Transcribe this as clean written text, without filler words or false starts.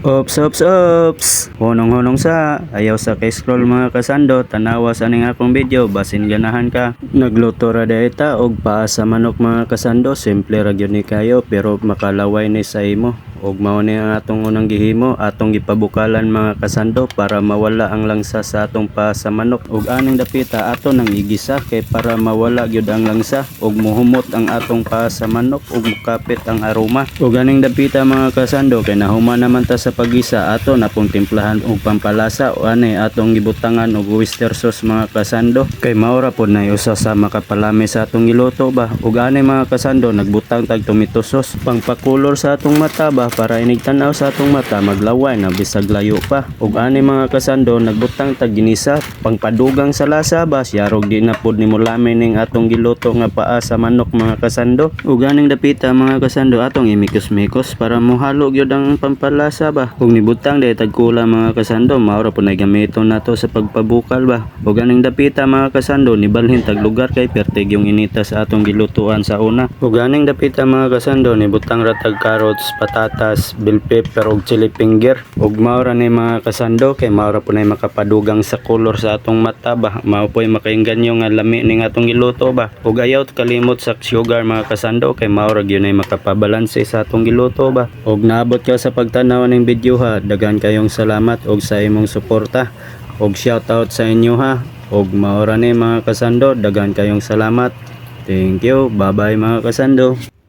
Ops. Hunong-hunong sa ayaw sa kay-scroll mga kasando, tanawa sa ning akong video basin ganahan ka. Nagluto ra dayta og paa sa manok mga kasando, simple ra gyud ni kayo pero makalaway ni sa imo. Og mao ni ang atong unang gihimo, atong gipabukalan mga kasando para mawala ang langsa sa atong paa sa manok. Og aning dapita ato nang igisa kay para mawala gyud ang langsa og muhumot ang atong paa sa manok og mukapit ang aroma. Og aning dapita mga kasando kay nahuman naman ta sa pagisa, ato na pong timplahan og pampalasa o ani atong gibutangan og oyster sauce mga kasando. Kay maura pod na usa sa makapalami sa atong giluto ba. Og ani mga kasando nagbutang tag tomato sauce pangpakulor sa atong mata ba para inig tan-aw sa atong mata maglaway na bisag layo pa. Og ani mga kasando nagbutang tag ginisa pangpadugang sa lasa ba siyarog di na pod nimo lamin ning atong giluto nga paa sa manok mga kasando. Og aning dapita mga kasando atong imikos-mikos para mohalo gyud ang pampalasa ba. Og nibutang day tagkula mga kasando maura po na gamiton nato sa pagpabukal ba. Og aning dapita mga kasando nibalhin tag lugar kay pertig yung inita sa atong gilutuan sa una. Og aning dapita mga kasando nibutang ra tag carrots, patatas, bell pepper og chili finger. Og maura ni mga kasando kay maura po na makapadugang sa color sa atong mata ba. Mao po'y makainganyo nga lami ning atong giluto ba. Og ayaw kalimot sa sugar mga kasando kay maura gyud na makapabalanse sa atong giluto ba. Og naabot ka sa pagtanaw ning video ha, dagan kayong salamat og sa imong suporta. Og shoutout sa inyo ha. Og maura ni mga kasando, dagan kayong salamat. Thank you. Bye bye mga kasando.